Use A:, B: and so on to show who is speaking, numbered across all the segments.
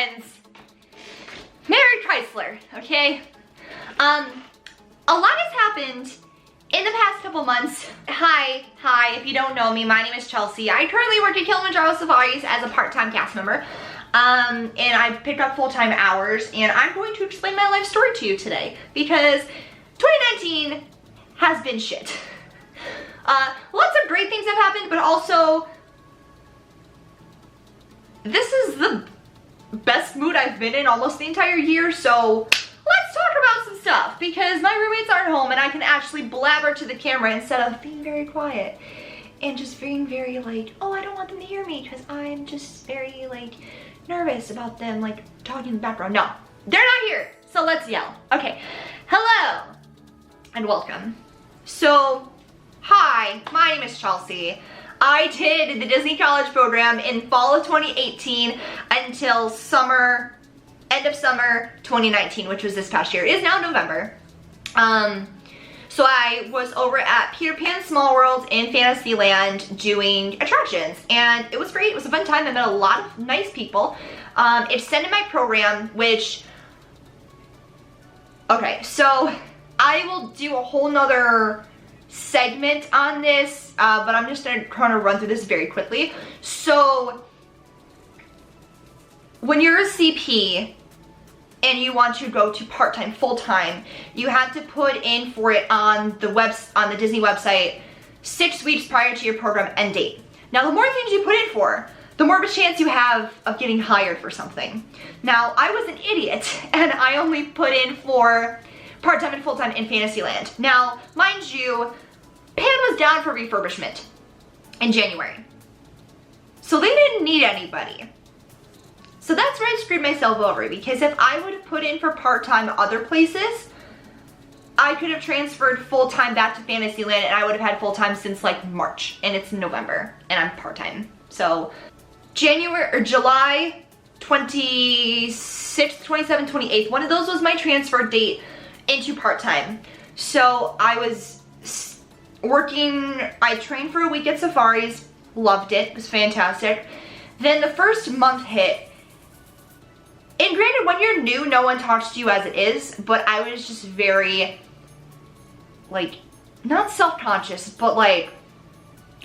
A: friends, Mary Chrysler, okay? A lot has happened in the past couple months. Hi, if you don't know me, my name is Chelsea. I currently work at Kilimanjaro Safaris as a part-time cast member. And I picked up full-time hours, and I'm going to explain my life story to you today because 2019 has been shit. Lots of great things have happened, but also this is the best mood I've been in almost the entire year, so let's talk about some stuff because my roommates aren't home and I can actually blabber to the camera instead of being very quiet and just being very like, oh, I don't want them to hear me because I'm just very like nervous about them like talking in the background. No, they're not here, so let's yell. Okay, hello and welcome. So, hi, my name is Chelsea. I did the Disney College program in fall of 2018 until summer, end of summer 2019, which was this past year. It is now November. So I was over at Peter Pan Small World in Fantasyland doing attractions, and it was great. It was a fun time. I met a lot of nice people. It extended my program, which, okay, so I will do a whole nother segment on this, but I'm just gonna kind of run through this very quickly. So when you're a CP and you want to go to part-time, full-time, you have to put in for it on the Disney website 6 weeks prior to your program end date. Now, the more things you put in for, the more of a chance you have of getting hired for something. Now, I was an idiot and I only put in for part-time and full-time in Fantasyland. Now, mind you, Pan was down for refurbishment in January. So they didn't need anybody. So that's where I screwed myself over, because if I would have put in for part-time other places, I could have transferred full-time back to Fantasyland and I would have had full-time since like March, and it's November and I'm part-time. So July 26th, 27th, 28th, one of those was my transfer date into part-time. So I was working, I trained for a week at Safaris, loved it, it was fantastic. Then the first month hit, and granted, when you're new, no one talks to you as it is, but I was just very, like, not self-conscious, but like,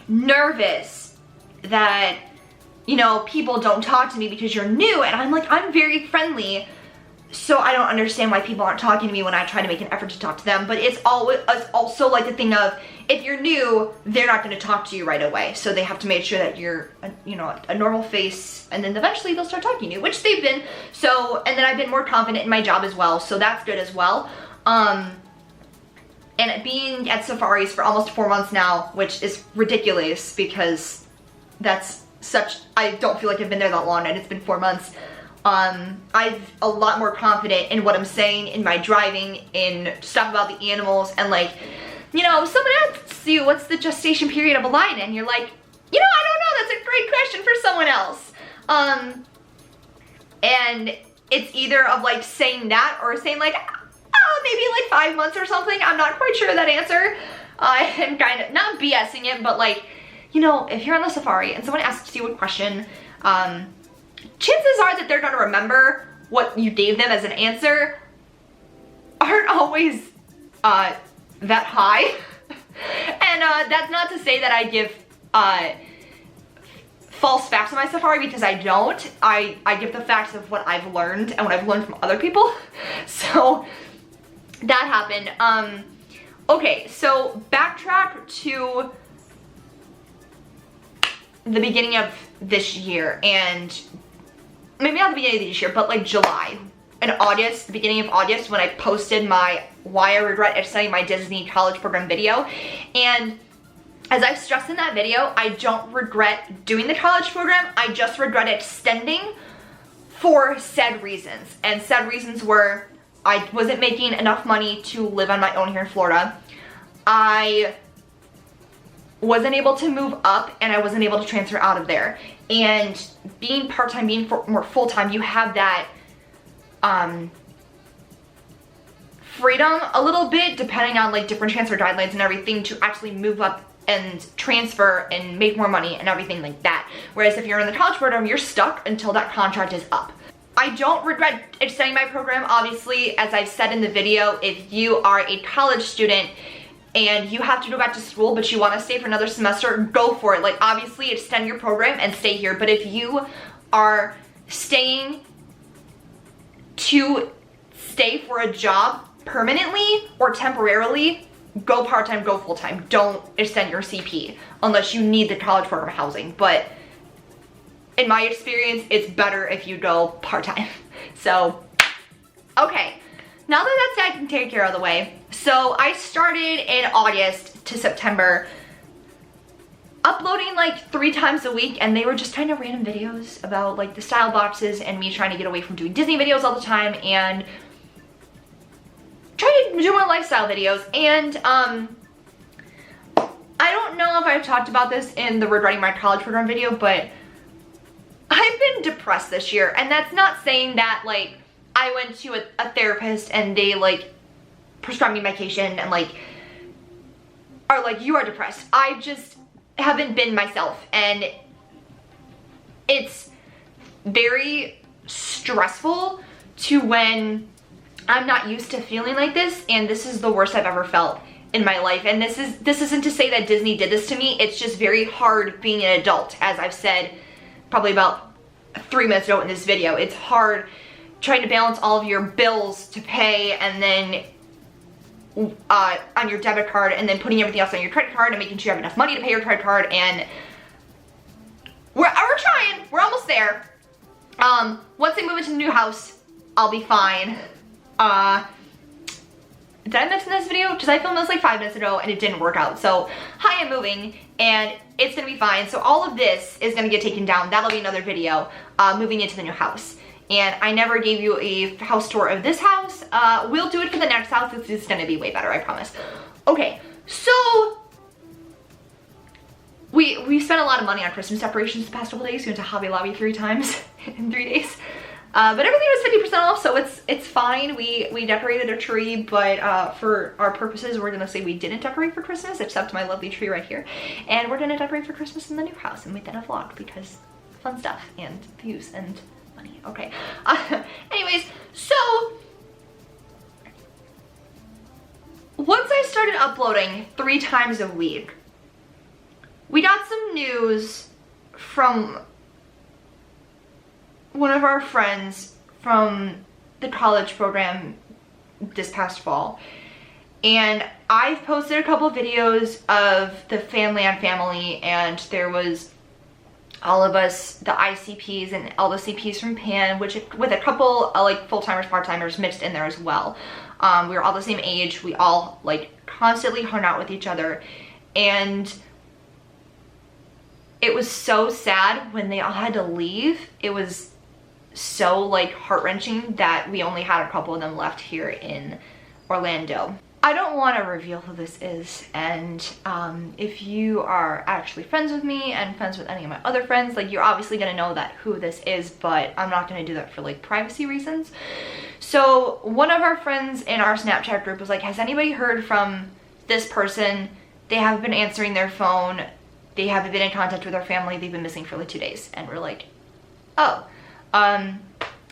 A: nervous that, you know, people don't talk to me because you're new, and I'm like, I'm very friendly, so I don't understand why people aren't talking to me when I try to make an effort to talk to them. But it's also like the thing of, if you're new, they're not going to talk to you right away. So they have to make sure that you're, a normal face, and then eventually they'll start talking to you, which they've been. So, and then I've been more confident in my job as well, so that's good as well. And being at Safaris for almost 4 months now, which is ridiculous because I don't feel like I've been there that long, and it's been 4 months. I'm a lot more confident in what I'm saying, in my driving, in stuff about the animals, and like, someone asks you, what's the gestation period of a lion? And you're like, I don't know, that's a great question for someone else. And it's either of like saying that or saying like, maybe like 5 months or something. I'm not quite sure of that answer. I'm kind of, not BSing it, but like, if you're on the safari and someone asks you a question, chances are that they're going to remember what you gave them as an answer aren't always that high. And that's not to say that I give false facts on my safari, because I don't. I give the facts of what I've learned and what I've learned from other people. So that happened. Okay, so backtrack to the beginning of this year, and maybe not the beginning of this year, but like July and August, the beginning of August, when I posted my why I regret extending my Disney College program video. And as I've stressed in that video, I don't regret doing the college program, I just regret extending for said reasons. And said reasons were, I wasn't making enough money to live on my own here in Florida. I wasn't able to move up, and I wasn't able to transfer out of there. And being part-time, being more full-time, you have that freedom a little bit, depending on like different transfer guidelines and everything, to actually move up and transfer and make more money and everything like that. Whereas if you're in the college program, you're stuck until that contract is up. I I don't regret extending my program. Obviously, as I've said in the video, if you are a college student and you have to go back to school but you want to stay for another semester, go for it. Like, obviously extend your program and stay here. But if you are staying to stay for a job permanently or temporarily, go part-time, go full-time. Don't extend your CP unless you need the college program housing. But in my experience, it's better if you go part-time. So, okay. Now that that's taken care of the way, so I started in August to September uploading like 3 times a week, and they were just kind of random videos about like the style boxes and me trying to get away from doing Disney videos all the time and trying to do more lifestyle videos. And I don't know if I've talked about this in the regretting my college program video, but I've been depressed this year, and that's not saying that like I went to a therapist and they like prescribed me medication and like are like, you are depressed. I just haven't been myself, and it's very stressful to when I'm not used to feeling like this, and this is the worst I've ever felt in my life. And this isn't to say that Disney did this to me. It's just very hard being an adult, as I've said probably about 3 minutes ago in this video. It's hard trying to balance all of your bills to pay, and then on your debit card, and then putting everything else on your credit card and making sure you have enough money to pay your credit card. And we're trying. We're almost there. Once I move into the new house, I'll be fine. Did I mention this video? Because I filmed this like 5 minutes ago and it didn't work out. So, hi, I'm moving and it's gonna be fine. So all of this is gonna get taken down. That'll be another video, moving into the new house. And I never gave you a house tour of this house. We'll do it for the next house. This is gonna be way better, I promise. Okay, so we spent a lot of money on Christmas decorations the past couple days. We went to Hobby Lobby 3 times in 3 days. But everything was 50% off, so it's fine. We decorated a tree, but for our purposes, we're gonna say we didn't decorate for Christmas, except my lovely tree right here. And we're gonna decorate for Christmas in the new house and make that a vlog, because fun stuff and views and money. Okay. Anyways, so once I started uploading 3 times a week, we got some news from one of our friends from the college program this past fall. And I've posted a couple videos of the family on family, and there was all of us, the ICPs and all the CPs from Pan, which with a couple like full-timers, part-timers mixed in there as well. We were all the same age. We all like constantly hung out with each other, and it was so sad when they all had to leave. It was so like heart-wrenching that we only had a couple of them left here in Orlando. I don't want to reveal who this is, and if you are actually friends with me and friends with any of my other friends, like, you're obviously gonna know that who this is, but I'm not gonna do that for like privacy reasons. So one of our friends in our Snapchat group was like, has anybody heard from this person? They haven't been answering their phone, they haven't been in contact with their family, they've been missing for like 2 days. And we're like, oh.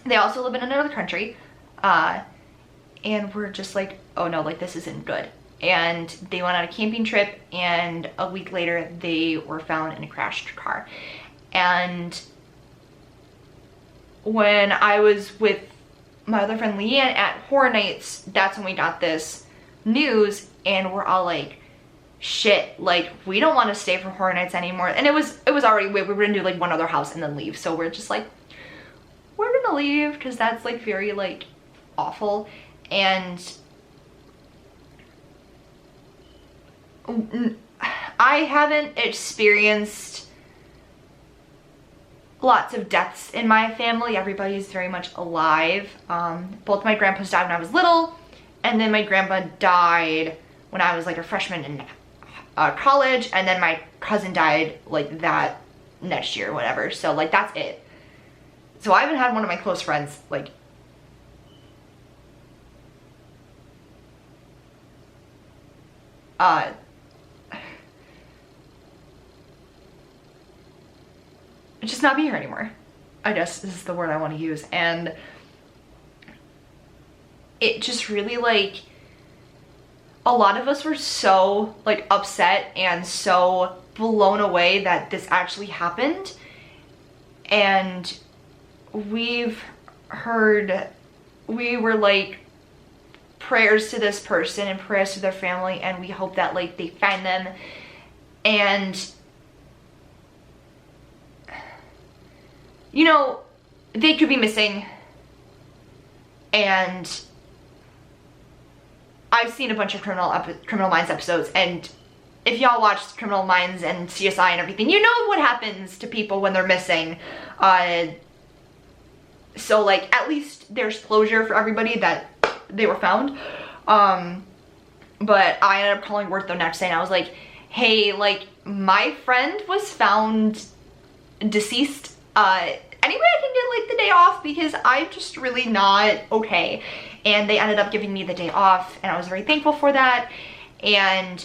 A: They also live in another country, and we're just like, oh no, like, this isn't good. And they went on a camping trip, and a week later they were found in a crashed car. And when I was with my other friend Leanne at Horror Nights, that's when we got this news, and we're all like, shit, like, we don't want to stay for Horror Nights anymore. And it was already, we were gonna do like one other house and then leave, so we're just like, we're gonna leave, because that's like very like awful. And I haven't experienced lots of deaths in my family. Everybody's very much alive. Both my grandpas died when I was little, and then my grandpa died when I was like a freshman in college, and then my cousin died like that next year or whatever. So like, that's it. So I haven't had one of my close friends like just not be here anymore. I guess this is the word I want to use. And it just really, like, a lot of us were so, like, upset and so blown away that this actually happened. And we were like, prayers to this person and prayers to their family, and we hope that, like, they find them. And, you know, they could be missing. And I've seen a bunch of Criminal Minds episodes, and if y'all watch Criminal Minds and CSI and everything, you know what happens to people when they're missing. So, like, at least there's closure for everybody that they were found. But I ended up calling work the next day, and I was like, hey, like, my friend was found deceased. Any way I can get, like, the day off, because I'm just really not okay. And they ended up giving me the day off, and I was very thankful for that. And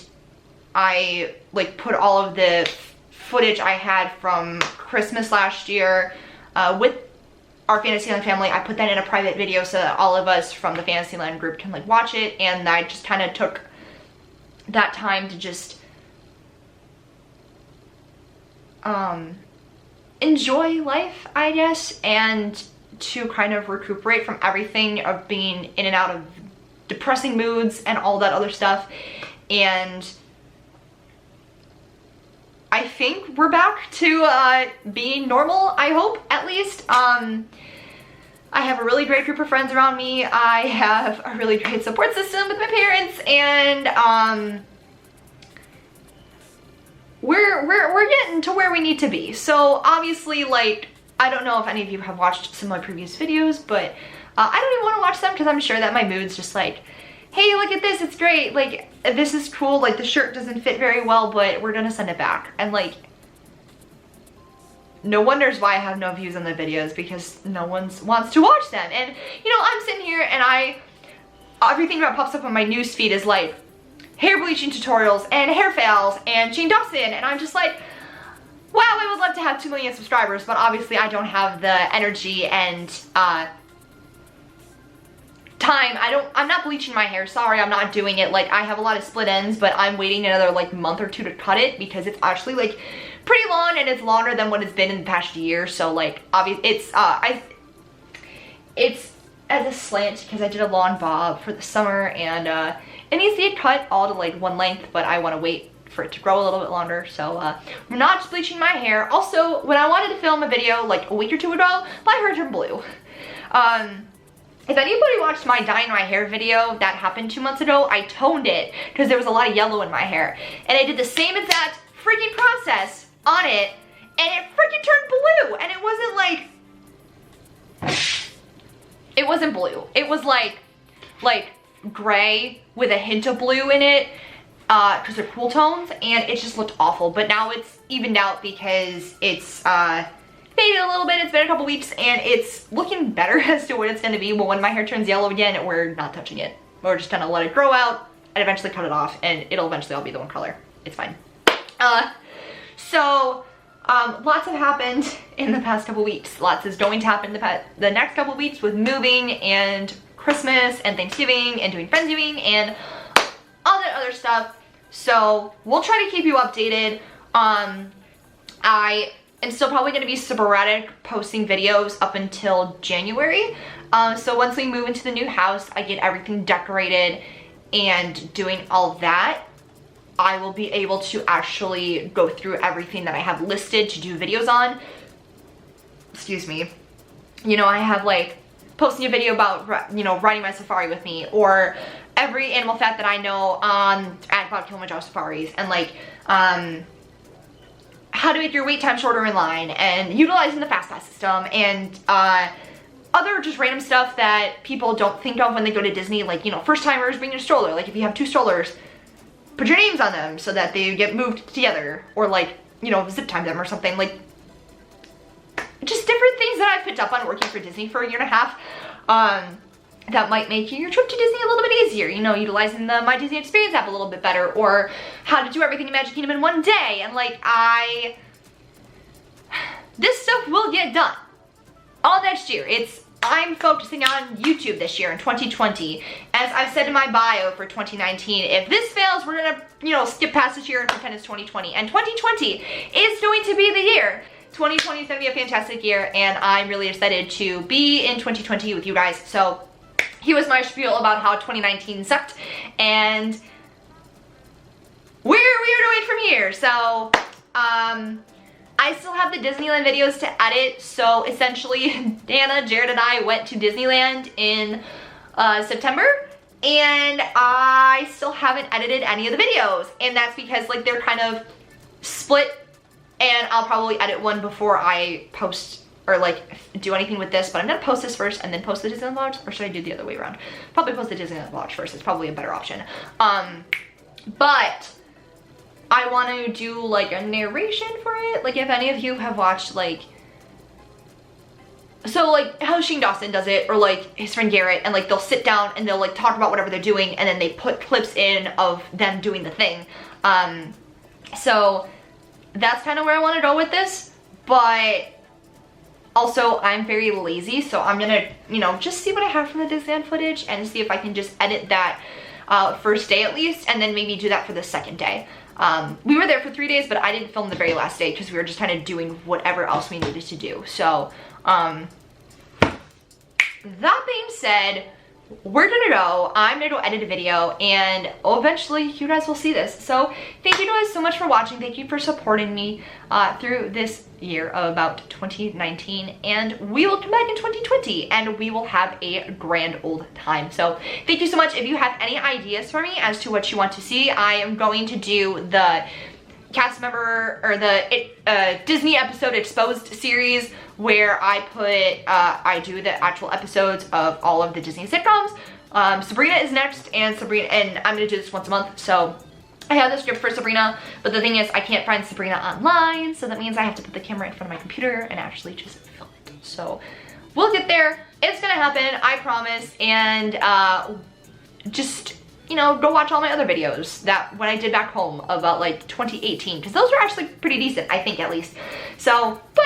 A: I, like, put all of the footage I had from Christmas last year with our Fantasyland family. I put that in a private video so that all of us from the Fantasyland group can, like, watch it. And I just kind of took that time to just enjoy life, I guess, and to kind of recuperate from everything of being in and out of depressing moods and all that other stuff. And I think we're back to being normal, I hope, at least. I have a really great group of friends around me. I have a really great support system with my parents, and we're getting to where we need to be. So obviously, like, I don't know if any of you have watched some of my previous videos, but I don't even want to watch them because I'm sure that my mood's just like, hey, look at this, it's great, like, this is cool, like, the shirt doesn't fit very well, but we're gonna send it back. And, like, no wonders why I have no views on the videos, because no one wants to watch them. And, you know, I'm sitting here and everything that pops up on my news feed is like hair bleaching tutorials and hair fails and Shane Dawson, and I'm just like, wow, I would love to have 2 million subscribers, but obviously I don't have the energy and time. I'm not bleaching my hair, sorry, I'm not doing it. Like, I have a lot of split ends, but I'm waiting another, like, month or 2 to cut it, because it's actually, like, pretty long, and it's longer than what it's been in the past year. So, like, obviously it's as a slant because I did a long bob for the summer, and it needs to get cut all to, like, one length, but I want to wait for it to grow a little bit longer. So I'm not just bleaching my hair. Also, when I wanted to film a video like a week or 2 ago, my hair turned blue. If anybody watched my dyeing my hair video that happened 2 months ago, I toned it because there was a lot of yellow in my hair. And I did the same exact freaking process on it, and it freaking turned blue. And it wasn't like, it wasn't blue. It was like gray with a hint of blue in it, because they're cool tones, and it just looked awful. But now it's evened out because it's faded a little bit. It's been a couple weeks, and it's looking better as to what it's gonna be. But when my hair turns yellow again, we're not touching it. We're just gonna let it grow out and eventually cut it off, and it'll eventually all be the one color. It's fine. So lots have happened in the past couple weeks. Lots is going to happen the next couple weeks with moving and Christmas and Thanksgiving and doing Friendsgiving and all that other stuff. So we'll try to keep you updated. I am still probably going to be sporadic posting videos up until January. So once we move into the new house, I get everything decorated and doing all that, I will be able to actually go through everything that I have listed to do videos on. Excuse me. You know, I have, like, posting a video about, you know, riding my safari with me, or every animal fact that I know at Cloud Kilimanjaro Safaris, and, like, how to make your wait time shorter in line, and utilizing the fast pass system, and other just random stuff that people don't think of when they go to Disney. Like, you know, first timers bring your stroller. Like, if you have 2 strollers, put your names on them so that they get moved together, or, like, you know, zip time them or something. Like, just different things that I've picked up on working for Disney for a year and a half, that might make your trip to Disney a little bit easier. You know, utilizing the My Disney Experience app a little bit better, or how to do everything in Magic Kingdom in one day. And, like, this stuff will get done. all next year. I'm focusing on YouTube this year in 2020. As I've said in my bio for 2019, if this fails, we're gonna, you know, skip past this year and pretend it's 2020. And 2020 is going to be the year. 2020 is gonna be a fantastic year, and I'm really excited to be in 2020 with you guys. So here was my spiel about how 2019 sucked and where we are going from here. So, I still have the Disneyland videos to edit, so essentially Dana, Jared, and I went to Disneyland in September, and I still haven't edited any of the videos, and that's because like they're kind of split, and I'll probably edit one before I post or like do anything with this, but I'm gonna post this first and then post the Disneyland vlogs, or should I do the other way around? Probably post the Disneyland vlogs first, it's probably a better option. But I want to do like a narration for it. Like if any of you have watched like, so like how Shane Dawson does it, or like his friend Garrett, and like they'll sit down and they'll like talk about whatever they're doing, and then they put clips in of them doing the thing. So that's kind of where I want to go with this, but also I'm very lazy, so I'm gonna, you know, just see what I have from the Disneyland footage and see if I can just edit that first day at least, and then maybe do that for the second day. We were there for 3 days, but I didn't film the very last day because we were just kind of doing whatever else we needed to do. So, that being said, we're gonna go. I'm gonna go edit a video, and eventually you guys will see this. So thank you guys so much for watching. Thank you for supporting me through this year of about 2019, and we will come back in 2020 and we will have a grand old time. So thank you so much. If you have any ideas for me as to what you want to see, I am going to do the cast member or the Disney episode exposed series, where I do the actual episodes of all of the Disney sitcoms. Sabrina is next, and I'm gonna do this once a month. So I have the script for Sabrina, but the thing is I can't find Sabrina online, so that means I have to put the camera in front of my computer and actually just film it. So we'll get there. It's gonna happen, I promise. And just, you know, go watch all my other videos that when I did back home about like 2018, because those were actually pretty decent, I think, at least. So, but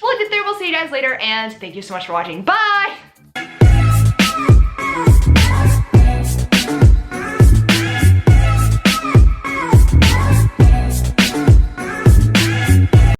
A: we'll get there. We'll see you guys later, and thank you so much for watching. Bye!